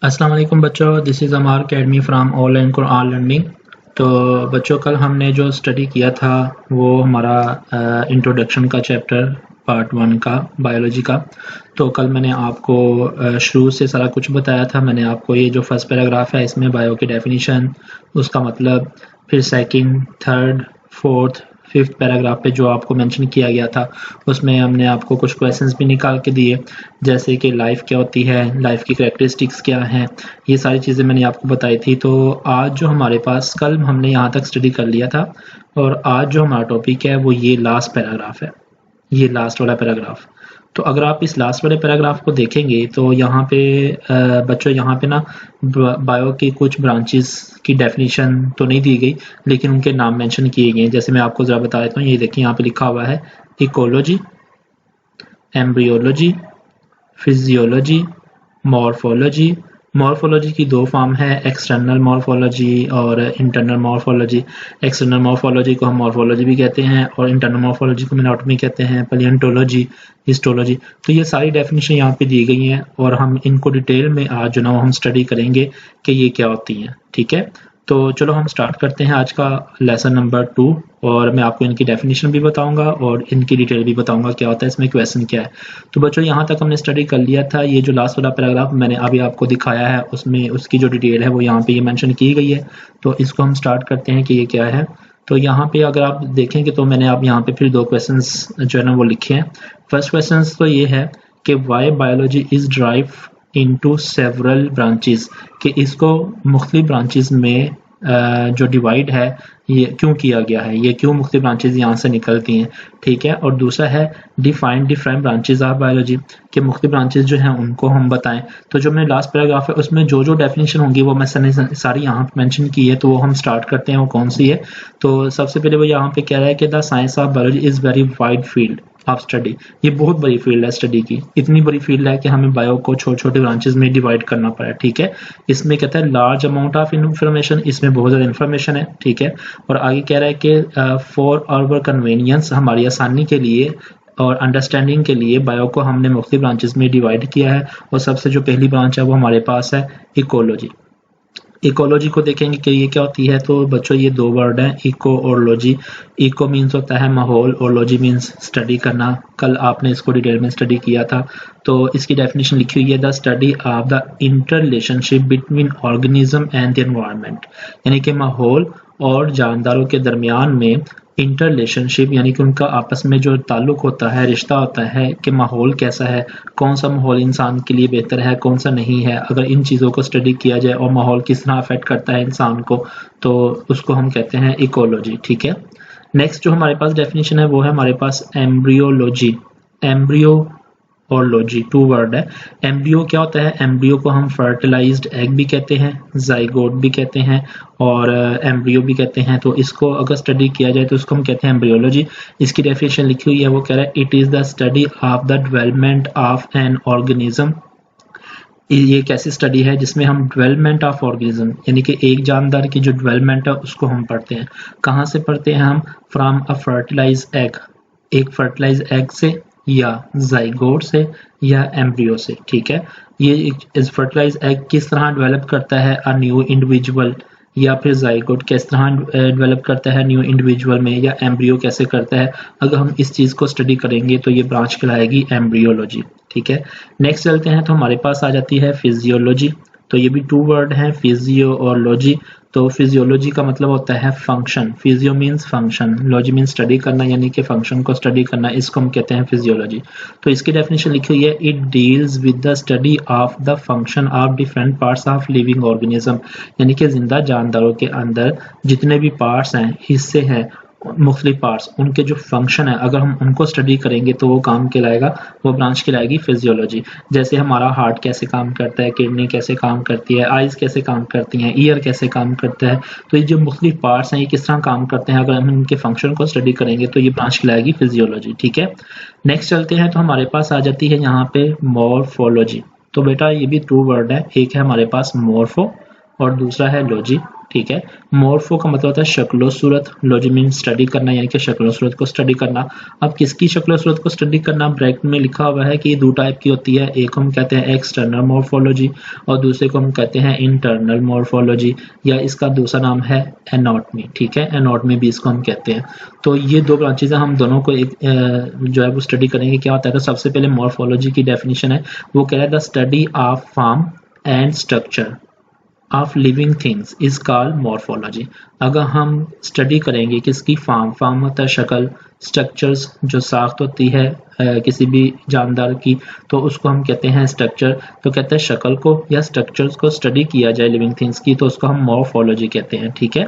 अस्सलाम वालेकुम बच्चों, this is Amar academy from online Quran learning. तो बच्चों कल हमने जो स्टडी किया था वो हमारा इंट्रोडक्शन का चैप्टर पार्ट 1 का बायोलॉजी का। तो कल मैंने आपको शुरू से सारा कुछ बताया था। मैंने आपको ये जो फर्स्ट पैराग्राफ है इसमें बायो की डेफिनेशन, उसका मतलब, फिर second, third, fourth, fifth paragraph पे जो आपको मेंशन किया गया था उसमें हमने आपको कुछ क्वेश्चंस भी निकाल के दिए, जैसे कि लाइफ क्या होती है, लाइफ की कैरेक्टरिस्टिक्स क्या हैं, ये सारी चीज़ें मैंने आपको बताई थी। तो आज जो हमारे पास, कल हमने यहाँ तक स्टडी कर लिया था और आज जो हमारा टॉपिक है वो ये लास्ट पैराग्राफ है, ये लास्ट वाला पैराग्राफ। तो अगर आप इस लास्ट वाले पैराग्राफ को देखेंगे तो यहाँ पे बच्चों यहाँ पे ना बायो की कुछ ब्रांचेस की डेफिनेशन तो नहीं दी गई, लेकिन उनके नाम मेंशन किए गए हैं। जैसे मैं आपको ज़रा बता देता हूँ, ये देखिए यहाँ पे लिखा हुआ है ecology, embryology, physiology, morphology. Morphology की दो फॉर्म है, एक्सटर्नल मॉर्फोलॉजी और इंटरनल मॉर्फोलॉजी। एक्सटर्नल मॉर्फोलॉजी को हम मॉर्फोलॉजी भी कहते हैं और इंटरनल मॉर्फोलॉजी को एनाटॉमी कहते हैं, पैलियोंटोलॉजी, हिस्टोलॉजी। तो ये सारी डेफिनेशन यहाँ पे दी गई हैं और हम इनको डिटेल में आज जो ना हम स्टडी करेंगे कि ये क्या होती हैं। ठीक है, तो चलो हम स्टार्ट करते हैं आज का लेसन नंबर 2 और मैं आपको इनकी डेफिनेशन भी बताऊंगा और इनकी डिटेल भी बताऊंगा क्या होता है, इसमें क्वेश्चन क्या है। तो बच्चों यहाँ तक हमने स्टडी कर लिया था। ये जो लास्ट वाला पैराग्राफ मैंने अभी आपको दिखाया है उसमें उसकी जो डिटेल है वो यहाँ पे ये मेंशन की गई है। तो इसको हम स्टार्ट करते हैं कि ये क्या है। तो यहाँ पे अगर आप देखेंगे तो मैंने आप यहाँ पे फिर दो क्वेश्चंस जो है ना वो लिखे हैं। फर्स्ट क्वेश्चन तो ये है कि why biology is drive into several branches, कि इसको मुख्तलिफ ब्रांचेस में जो डिवाइड है ये क्यों किया गया है, ये क्यों मुख्तलिफ ब्रांचेस यहाँ से निकलती हैं। ठीक है, और दूसरा है define different branches of biology, कि मुख्तलिफ ब्रांचेस जो हैं उनको हम बताएं। तो जो मैंने लास्ट पैराग्राफ है उसमें जो जो डेफिनेशन होंगी वो मैं सारी यहाँ पे मेंशन की है। तो वो हम स्टार्ट करते हैं, वो कौन सी है। तो सबसे पहले वो यहाँ पे कह रहा है कि the science of biology is very wide field of study. ये बहुत बड़ी फील्ड है स्टडी की, इतनी बड़ी फील्ड है कि हमें बायो को छोटे छोटे ब्रांचेस में डिवाइड करना पड़ा। ठीक है, इसमें कहता है लार्ज अमाउंट ऑफ इंफॉर्मेशन, इसमें बहुत ज़्यादा इन्फॉर्मेशन है। ठीक है, और आगे कह रहा है कि फॉर आवर कन्वीनियंस, हमारी आसानी के लिए और अंडरस्टैंडिंग के लिए बायो को हमने मुख्तलिफ ब्रांचेस में डिवाइड किया है। और सबसे जो पहली ब्रांच है वो हमारे पास है इकोलॉजी। इकोलॉजी को देखेंगे कि ये क्या होती है। तो बच्चों ये दो वर्ड हैं, इको और लॉजी। इको मीन्स होता है माहौल और लॉजी मीन्स स्टडी करना। कल आपने इसको डिटेल में स्टडी किया था। तो इसकी डेफिनेशन लिखी हुई है, the study of the inter relationship between organism and the environment, यानी कि माहौल और जानदारों के दरमियान में इंटर रिलेशनशिप, यानी कि उनका आपस में जो ताल्लुक होता है, रिश्ता होता है कि माहौल कैसा है, कौन सा माहौल इंसान के लिए बेहतर है, कौन सा नहीं है। अगर इन चीज़ों को स्टडी किया जाए और माहौल किस तरह अफेक्ट करता है इंसान को, तो उसको हम कहते हैं इकोलॉजी। ठीक है, नेक्स्ट जो हमारे पास डेफिनेशन है वो है हमारे पास एम्ब्रियोलॉजी। एम्ब्रियो और लॉजी टू वर्ड है। एम्ब्रियो क्या होता है, एम्ब्रियो को हम फर्टिलाइज्ड एग भी कहते हैं, जाइगोट भी कहते हैं और एम्ब्रियो भी कहते हैं। तो इसको अगर स्टडी किया जाए तो इसको हम कहते हैं एम्ब्रियोलॉजी। इसकी डेफिनेशन लिखी हुई है, वो कह रहा है it is the study of the development of an organism. ये कैसी स्टडी है जिसमें हम डेवलपमेंट ऑफ ऑर्गेनिज्म, यानी कि एक जानदार की जो डेवलपमेंट है उसको हम पढ़ते हैं। कहाँ से पढ़ते हैं हम, फ्रॉम अ फर्टिलाइज एग, एक फर्टिलाइज एग से या जाइगोट से या एम्ब्रियो से। ठीक है, ये फर्टिलाइज एग किस तरह डेवलप करता है अ न्यू इंडिविजुअल, या फिर जाइगोट किस तरह डेवलप करता है न्यू इंडिविजुअल में, या एम्ब्रियो कैसे करता है। अगर हम इस चीज़ को स्टडी करेंगे तो ये ब्रांच कहलाएगी एम्ब्रियोलॉजी। ठीक है, नेक्स्ट चलते हैं तो हमारे पास आ जाती है फिजियोलॉजी। तो ये भी टू वर्ड हैं, फिजियो और लॉजी। तो फिजियोलॉजी का मतलब होता है function, physio means function, logy means study करना, यानी कि फंक्शन को स्टडी करना, इसको हम कहते हैं फिजियोलॉजी। तो इसकी डेफिनेशन लिखी हुई है, it deals with the study of the function of different parts of living organism, यानी कि जिंदा जानदारों के अंदर जितने भी पार्ट्स हैं, हिस्से हैं, मुख्तलिफ पार्ट्स, उनके जो फंक्शन है अगर हम उनको स्टडी करेंगे तो वो काम कहलाएगा, वो ब्रांच कहलाएगी फिजियोलॉजी। जैसे हमारा हार्ट कैसे काम करता है, किडनी कैसे काम करती है, आइज़ कैसे काम करती हैं, ईयर कैसे काम करता है। तो ये जो मुख्तलिफ पार्ट्स हैं ये किस तरह काम करते हैं, अगर हम इनके फंक्शन को स्टडी करेंगे तो ये ब्रांच कहलाएगी फिजियोलॉजी। ठीक है, नेक्स्ट चलते हैं तो हमारे पास आ जाती है यहाँ पे मॉर्फोलॉजी। तो बेटा ये भी टू वर्ड है, एक है हमारे पास मॉर्फो और दूसरा है लॉजी। ठीक है। मॉर्फो का मतलब होता है शक्लो सूरत, लॉजी मीन स्टडी करना यानी कि शक्लो सूरत को स्टडी करना। अब किसकी शक्लो सूरत को स्टडी करना, ब्रैकेट में लिखा हुआ है कि ये दो टाइप की होती है, एक हम कहते हैं एक्सटर्नल मॉर्फोलॉजी और दूसरे को हम कहते हैं इंटरनल मॉर्फोलॉजी, या इसका दूसरा नाम है एनाटॉमी, ठीक है, एनाटॉमी भी इसको हम कहते हैं। तो ये दो ब्रांचेज हैं, हम दोनों को एक जो है वो स्टडी करेंगे क्या होता है। तो सबसे पहले मॉर्फोलॉजी की डेफिनेशन है, वो कह रहा है the study of form and structure of living things is called morphology. अगर हम स्टडी करेंगे किसकी, फॉर्म होता है शक्ल, स्ट्रक्चर्स जो साख्त होती है किसी भी जानदार की, तो उसको हम कहते हैं स्ट्रक्चर। तो कहते हैं शक्ल को या स्ट्रक्चर्स को स्टडी किया जाए लिविंग थिंग्स की, तो उसको हम मॉर्फोलॉजी कहते हैं, ठीक है।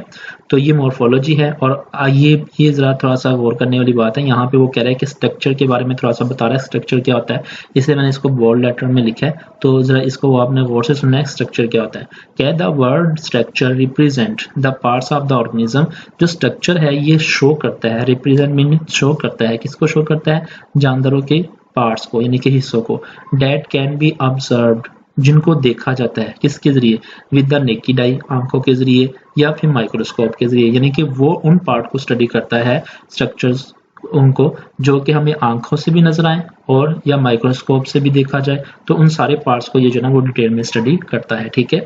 तो ये मॉर्फोलॉजी है। और ये जरा थोड़ा सा गौर करने वाली बात है, यहाँ पे वो कह रहा है कि स्ट्रक्चर के बारे में थोड़ा सा बता रहा है, स्ट्रक्चर क्या होता है, इसलिए मैंने इसको बोल्ड लेटर में लिखा है, तो जरा इसको वो आपने गौर से सुनना है। स्ट्रक्चर क्या होता है, क्या the word structure represent the parts of the organism. जो स्ट्रक्चर है ये शो करता है, रिप्रेजेंट मीन शो करता है, किसको शो करता है, जानदारों के पार्ट्स को यानी कि हिस्सों को। डेट कैन बी ऑब्जर्व्ड, जिनको देखा जाता है किसके जरिए, विद द नेकेड आई, आंखों के जरिए, या फिर माइक्रोस्कोप के जरिए, यानी कि वो उन पार्ट को स्टडी करता है स्ट्रक्चर्स उनको जो कि हमें आंखों से भी नजर आए और या माइक्रोस्कोप से भी देखा जाए, तो उन सारे पार्ट्स को ये जो ना वो डिटेल में स्टडी करता है, ठीक है।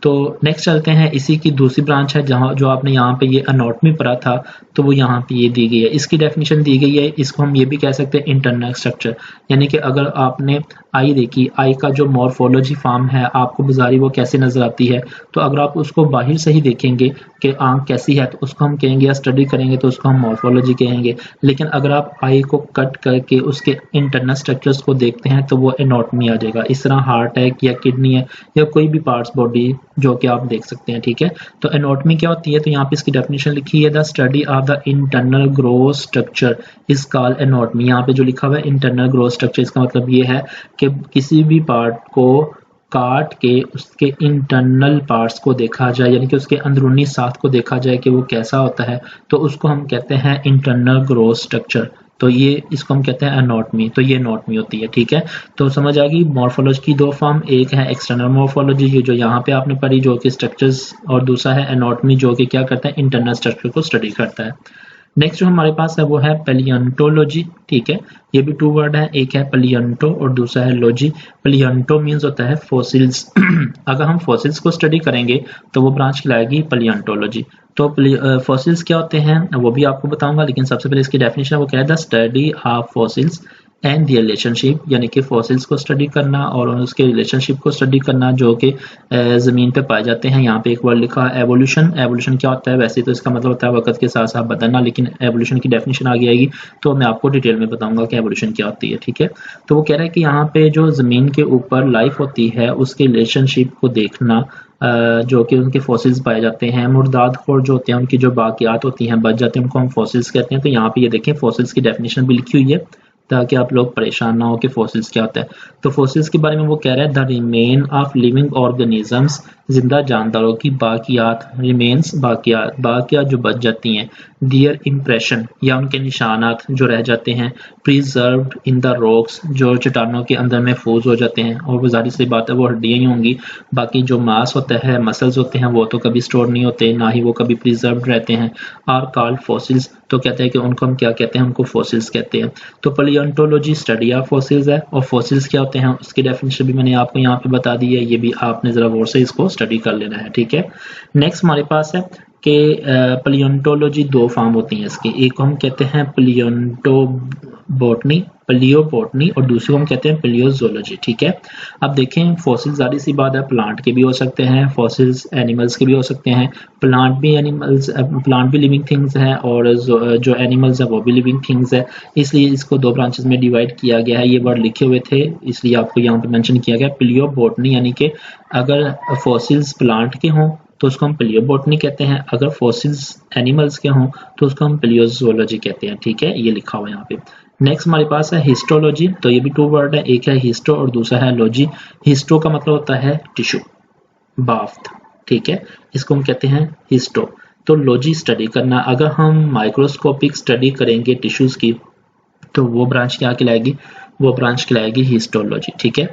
तो नेक्स्ट चलते हैं, इसी की दूसरी ब्रांच है जहाँ जो आपने यहाँ पे ये एनाटॉमी पढ़ा था, तो वो यहाँ पे ये दी गई है, इसकी डेफिनेशन दी गई है। इसको हम ये भी कह सकते हैं इंटरनल स्ट्रक्चर, यानी कि अगर आपने आई देखी, आई का जो मॉर्फोलॉजी फॉर्म है आपको बाजारी वो कैसे नजर आती है, तो अगर आप उसको बाहर से ही देखेंगे कि आंख कैसी है तो उसको हम कहेंगे, या स्टडी करेंगे तो उसको हम मॉर्फोलॉजी कहेंगे। लेकिन अगर आप आई को कट करके उसके इंटरनल स्ट्रक्चर्स को देखते हैं तो वो एनाटॉमी आ जाएगा। इस तरह हार्ट है या किडनी है या कोई भी पार्ट्स बॉडी जो कि आप देख सकते हैं, ठीक है। तो एनाटॉमी क्या होती है, तो यहाँ पे इसकी डेफिनेशन लिखी है, the study of the internal growth structure is called anatomy. यहाँ पे जो लिखा हुआ है इंटरनल ग्रोथ स्ट्रक्चर, इसका मतलब ये है कि किसी भी पार्ट को काट के उसके इंटरनल पार्ट्स को देखा जाए, यानी कि उसके अंदरूनी साख्त को देखा जाए कि वो कैसा होता है, तो उसको हम कहते हैं इंटरनल ग्रोथ स्ट्रक्चर। तो ये इसको हम कहते हैं एनाटॉमी, तो ये एनाटॉमी होती है, ठीक है। तो समझ आ गई मॉर्फोलॉजी की दो फॉर्म, एक है एक्सटर्नल मॉर्फोलॉजी ये जो यहाँ पे आपने पढ़ी जो कि स्ट्रक्चर्स, और दूसरा है एनाटॉमी जो कि क्या करता है, इंटरनल स्ट्रक्चर को स्टडी करता है। नेक्स्ट जो हमारे पास है वो है पैलियोंटोलॉजी, ठीक है। ये भी टू वर्ड है, एक है पैलियोंटो और दूसरा है लॉजी। पैलियोंटो मींस होता है फॉसिल्स अगर हम फॉसिल्स को स्टडी करेंगे तो वो ब्रांच कहलाएगी पैलियोंटोलॉजी। तो फॉसिल्स क्या होते हैं वो भी आपको बताऊंगा, लेकिन सबसे पहले इसकी डेफिनेशन वो क्या है, the study of fossils and the relationship, यानी कि फॉसिल्स को स्टडी करना और उसके रिलेशनशिप को स्टडी करना जो कि ज़मीन पे पाए जाते हैं। यहाँ पे एक वर्ड लिखा है एवोल्यूशन। एवोल्यूशन क्या होता है, वैसे तो इसका मतलब होता है वक्त के साथ साथ बदलना, लेकिन एवोल्यूशन की डेफिनेशन आगे आएगी तो मैं आपको डिटेल में बताऊंगा कि एवोल्यूशन क्या होती है, ठीक है। तो वो कह रहा है कि यहाँ पे जो ज़मीन के ऊपर लाइफ होती है उसके रिलेशनशिप को देखना, जो कि उनके फॉसिल्स पाए जाते हैं। मुर्दाद खोर जो होते हैं उनकी जो बाकियात होती हैं बच जाते हैं उनको हम फॉसिल्स कहते हैं। तो यहाँ पे ये देखें फॉसिल्स की डेफिनेशन भी लिखी हुई है ताकि आप लोग परेशान ना हो कि फॉसिल्स क्या होता है। तो फॉसिल्स के बारे में वो कह रहा है the remain of living organisms, जिंदा जानदारों की बाकियात, रिमेन्स बाकियात जो बच जाती हैं, दियर इम्प्रेशन या उनके निशानात जो रह जाते हैं, प्रिजर्व्ड इन द रॉक्स जो चट्टानों के अंदर महफूज हो जाते हैं, और वो जाहिर सी बात है वो हड्डियां ही होंगी, बाकी जो मांस होता है मसल्स होते हैं वो तो कभी स्टोर नहीं होते, ना ही वो कभी प्रिजर्व्ड रहते हैं, आर कॉल्ड फॉसिल्स। तो कहते हैं कि उनको हम क्या कहते हैं, उनको फॉसिल्स कहते हैं। तो पैलियोंटोलॉजी स्टडी ऑफ फॉसिल्स है, और फॉसिल्स क्या होते हैं उसकी डेफिनेशन भी मैंने आपको यहाँ पे बता दी है, ये भी आपने जरा गौर से इसको स्टडी कर लेना है, ठीक है। नेक्स्ट हमारे पास है कि पैलियोंटोलॉजी दो फॉर्म होती हैं इसकी, एक को हम कहते हैं पैलियोबोटनी और दूसरी को हम कहते हैं पैलियोजोलॉजी, ठीक है। अब देखें फॉसिल्स जारी सी बात है प्लांट के भी हो सकते हैं, फॉसिल्स एनिमल्स के भी हो सकते हैं। प्लांट भी लिविंग थिंग्स हैं और जो एनिमल्स है वो भी लिविंग थिंग्स है, इसलिए इसको दो ब्रांचेस में डिवाइड किया गया है। ये वर्ड लिखे हुए थे इसलिए आपको यहाँ पे मेंशन किया गया। पैलियोबोटनी यानी कि अगर फॉसिल्स प्लांट के हों तो उसको हम पैलियोबोटनी कहते हैं, अगर फॉसिल्स एनिमल्स के हों तो उसको हम पैलियोजोलॉजी कहते हैं, ठीक है। ये लिखा हुआ है यहाँ पे। नेक्स्ट हमारे पास है हिस्टोलॉजी, तो ये भी टू वर्ड है, एक है हिस्टो और दूसरा है लॉजी। हिस्टो का मतलब होता है टिश्यू, बाफ्त, ठीक है, इसको हम कहते हैं हिस्टो। तो लॉजी स्टडी करना, अगर हम माइक्रोस्कोपिक स्टडी करेंगे टिश्यूज की तो वो ब्रांच क्या कहलाएगी, वो ब्रांच कहलाएगी हिस्टोलॉजी, ठीक है।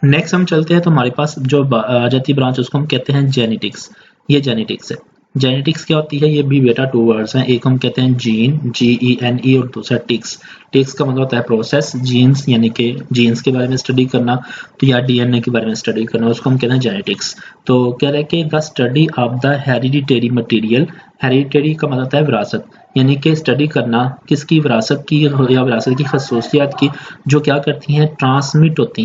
नेक्स्ट हम चलते हैं तो हमारे पास जो आ जाती ब्रांच उसको हम कहते हैं जेनेटिक्स। ये जेनेटिक्स है। जेनेटिक्स क्या होती है, ये भी बेटा 2 वर्ड्स हैं, एक हम कहते हैं जीन GENE और दूसरा टिक्स। टिक्स का मतलब होता है प्रोसेस, जीन्स यानी कि जीन्स के बारे में स्टडी करना, तो या DNA के बारे में स्टडी करना, उसको हम कहते हैं जेनेटिक्स। तो कह रहे हैं कि the study of the hereditary material, hereditary का मतलब होता है विरासत, यानी कि स्टडी करना किसकी, विरासत की या विरासत की खसूसियात की, जो क्या करती हैं, ट्रांसमिट होती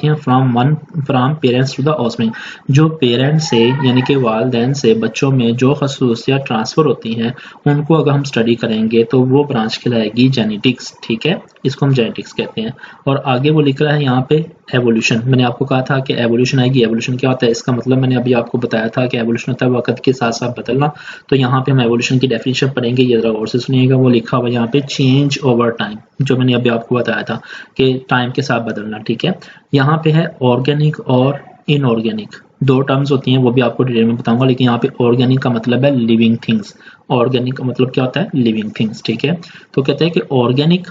हैं from parents to the offspring, जो पेरेंट्स से यानी कि वालिदैन से बच्चों में जो खसूसियात ट्रांसफ़र होती हैं उनको अगर हम स्टडी करेंगे तो वो ब्रांच कहलाएगी जेनेटिक्स, ठीक है, इसको हम जेनेटिक्स कहते हैं। और आगे वो लिख रहा है यहाँ पे एवोल्यूशन, मैंने आपको कहा था कि एवोल्यूशन आएगी। एवोल्यूशन क्या होता है, इसका मतलब मैंने अभी आपको बताया था कि एवोल्यूशन होता है वक्त के साथ साथ बदलना। तो यहाँ पे हम एवोल्यूशन की डेफिनेशन पढ़ेंगे, ये जरा गौर से सुनिएगा। वो लिखा हुआ यहाँ पे चेंज ओवर टाइम, जो मैंने अभी आपको बताया था कि टाइम के साथ बदलना, ठीक है। यहाँ पे है ऑर्गेनिक और इनऑर्गेनिक, 2 टर्म्स होती हैं, वो भी आपको डिटेल में बताऊंगा। लेकिन यहाँ पे ऑर्गेनिक का मतलब है लिविंग थिंग्स, ऑर्गेनिक का मतलब क्या होता है, लिविंग थिंग्स, ठीक है। तो कहते हैं कि ऑर्गेनिक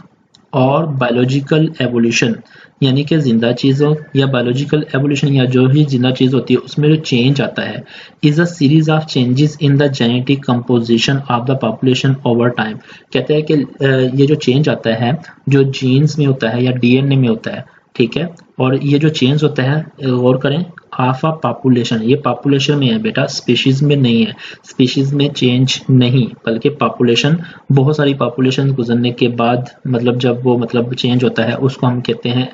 और बायोलॉजिकल एवोल्यूशन यानी कि जिंदा चीज़ों या बायोलॉजिकल एवोल्यूशन या जो भी जिंदा चीज़ होती है उसमें जो चेंज आता है is a series of changes in the genetic composition of the population over time. कहते हैं कि ये जो चेंज आता है जो जीन्स में होता है या DNA में होता है, ठीक है, और ये जो चेंज होता है, गौर करें, ऑफ अ पॉपुलेशन, ये पॉपुलेशन में है बेटा, स्पीशीज में नहीं है। स्पीशीज में चेंज नहीं, बल्कि पॉपुलेशन, बहुत सारी पॉपुलेशन गुजरने के बाद मतलब जब वो मतलब चेंज होता है उसको हम कहते हैं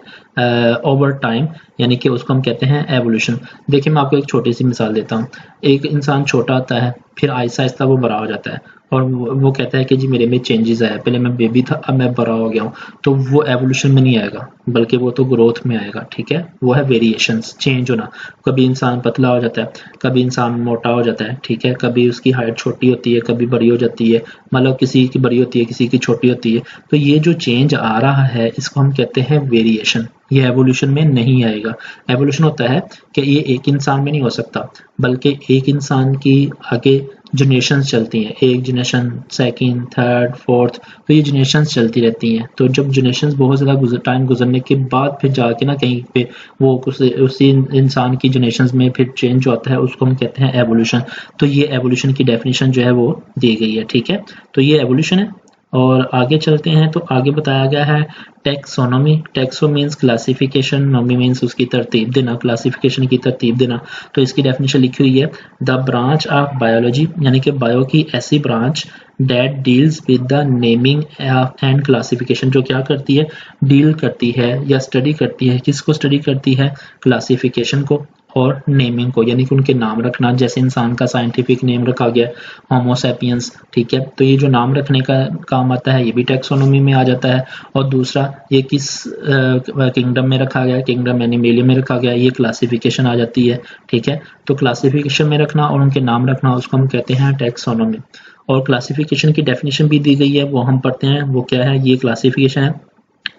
ओवर टाइम, यानी कि उसको हम कहते हैं एवोल्यूशन। देखिए मैं आपको एक छोटी सी मिसाल देता हूँ। एक इंसान छोटा होता है, फिर आहिस्ता आहिस्ता वो बड़ा हो जाता है और वो कहता है कि जी मेरे में चेंजेस आए, पहले मैं बेबी था अब मैं बड़ा हो गया हूँ। तो वो एवोल्यूशन में नहीं आएगा, बल्कि वो तो ग्रोथ में आएगा, ठीक है। वो है वेरिएशंस, चेंज होना। कभी इंसान पतला हो जाता है, कभी इंसान मोटा हो जाता है, ठीक है, कभी उसकी हाइट छोटी होती है, कभी बड़ी हो जाती है, मतलब किसी की बड़ी होती है किसी की छोटी होती है। तो ये जो चेंज आ रहा है इसको हम कहते हैं वेरिएशन, ये एवोल्यूशन में नहीं आएगा। एवोल्यूशन होता है कि ये एक इंसान में नहीं हो सकता, बल्कि एक इंसान की आगे जनरेशंस चलती हैं, एक जनरेशन, सेकंड, थर्ड, फोर्थ, तो ये जनरेशंस चलती रहती हैं। तो जब जनरेशंस बहुत ज़्यादा टाइम गुजरने के बाद फिर जाके ना कहीं पे वो उसी इंसान की जनरेशंस में फिर चेंज होता है, उसको हम कहते हैं एवोल्यूशन। तो ये एवोल्यूशन की डेफिनेशन जो है वो दी गई है, ठीक है। तो ये एवोल्यूशन है। और आगे चलते हैं तो आगे बताया गया है टेक्सोनॉमी। टेक्सो मीन्स क्लासिफिकेशन, नॉमी मीन्स उसकी तरतीब देना, क्लासिफिकेशन की तरतीब देना। तो इसकी डेफिनेशन लिखी हुई है, द ब्रांच ऑफ बायोलॉजी, यानी कि बायो की ऐसी branch that deals with the naming and classification, जो क्या करती है, डील करती है या स्टडी करती है, किसको स्टडी करती है, क्लासिफिकेशन को और नेमिंग को, यानी कि उनके नाम रखना। जैसे इंसान का साइंटिफिक नेम रखा गया होमो सैपियंस, ठीक है, तो ये जो नाम रखने का काम आता है ये भी टेक्सोनोमी में आ जाता है। और दूसरा ये किस किंगडम में रखा गया, किंगडम एनिमेलिया में रखा गया, ये क्लासिफिकेशन आ जाती है, ठीक है। तो क्लासिफिकेशन में रखना और उनके नाम रखना उसको हम कहते हैं टेक्सोनोमी। और क्लासिफिकेशन की डेफिनेशन भी दी गई है, वो हम पढ़ते हैं, वो क्या है, ये क्लासिफिकेशन है।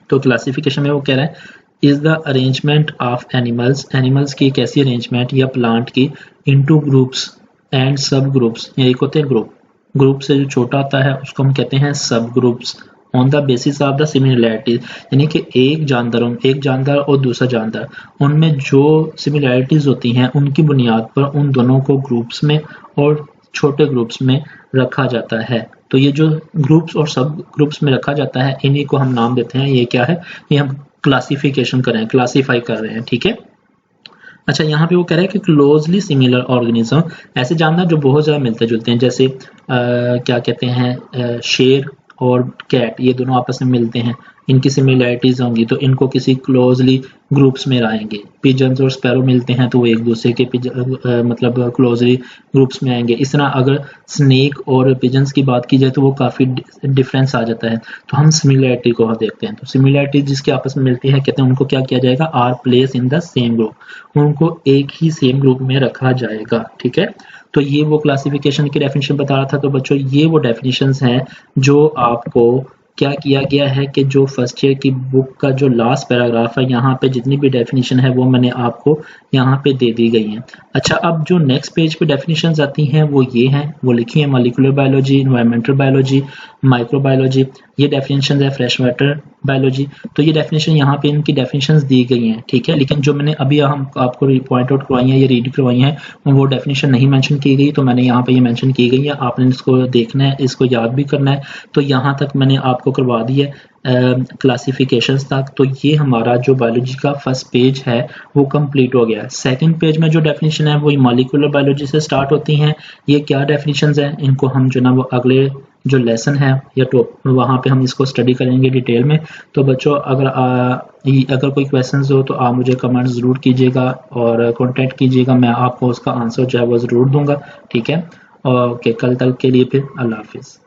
तो क्लासिफिकेशन में वो कह रहा है is the arrangement of animals, animals की एक ऐसी अरेंजमेंट या प्लांट की इनटू ग्रुप्स एंड सब ग्रुप्स, या एक होते हैं ग्रुप, ग्रुप से जो छोटा होता है उसको हम कहते हैं सब groups, on the basis of the similarities, यानी कि एक जानदार और दूसरा जानदार, उनमें जो सिमिलैरिटीज होती हैं उनकी बुनियाद पर उन दोनों को ग्रुप्स में और छोटे ग्रुप्स में रखा जाता है। तो ये जो ग्रुप्स और सब ग्रुप्स में रखा जाता है इन्हीं को हम नाम देते हैं, ये क्या है, ये हम क्लासिफिकेशन कर रहे हैं, क्लासीफाई कर रहे हैं, ठीक है। अच्छा यहाँ पे वो कह रहा है कि क्लोजली सिमिलर ऑर्गेनिज्म, ऐसे जानवर जो बहुत ज़्यादा मिलते जुलते हैं, जैसे क्या कहते हैं, शेर और कैट, ये दोनों आपस में मिलते हैं, इनकी सिमिलैरिटीज होंगी तो इनको किसी क्लोजली ग्रुप्स में आएंगे। पिजन्स और स्पैरो मिलते हैं तो वो एक दूसरे के मतलब क्लोजली ग्रुप्स में आएंगे। इस तरह अगर स्नेक और पिजन्स की बात की जाए तो वो काफ़ी डिफरेंस आ जाता है, तो हम सिमिलैरिटी को देखते हैं। तो सिमिलैरिटी जिसके आपस में मिलती है कहते हैं उनको क्या किया जाएगा, are place in the same group, उनको एक ही सेम ग्रुप में रखा जाएगा, ठीक है। तो ये वो क्लासिफिकेशन की डेफिनेशन बता रहा था। तो बच्चों ये वो डेफिनेशंस हैं जो आपको क्या किया गया है कि जो फर्स्ट ईयर की बुक का जो लास्ट पैराग्राफ है यहाँ पे जितनी भी डेफिनेशन है वो मैंने आपको यहाँ पे दे दी गई हैं। अच्छा अब जो नेक्स्ट पेज पे डेफिनेशंस आती हैं वो ये हैं, वो लिखी है molecular biology, environmental biology, microbiology, ये डेफिनेशन है फ्रेश वाटर बायोलॉजी। तो ये डेफिनेशन यहाँ पे इनकी डेफिनेशंस दी गई हैं, ठीक है, लेकिन जो मैंने अभी हम आपको पॉइंट आउट करवाई हैं, ये रीड करवाई हैं, वो डेफिनेशन नहीं मेंशन की गई, तो मैंने यहाँ पे ये मेंशन की गई है, आपने इसको देखना है, इसको याद भी करना है। तो यहाँ तक मैंने आपको करवा दी है क्लासिफिकेशंस तक। तो ये हमारा जो बायोलॉजी का फर्स्ट पेज है वो कंप्लीट हो गया। सेकंड पेज में जो डेफिनेशन है वो मॉलिक्यूलर बायोलॉजी से स्टार्ट होती हैं। ये क्या डेफिनेशंस हैं, इनको हम जो ना वो अगले जो लेसन है या तो वहाँ पे हम इसको स्टडी करेंगे डिटेल में। तो बच्चों अगर कोई क्वेश्चंस हो तो आप मुझे कमेंट ज़रूर कीजिएगा और कांटेक्ट कीजिएगा, मैं आपको उसका आंसर जो है वो ज़रूर दूंगा, ठीक है। ओके, कल तक के लिए फिर अल्लाह हाफिज़।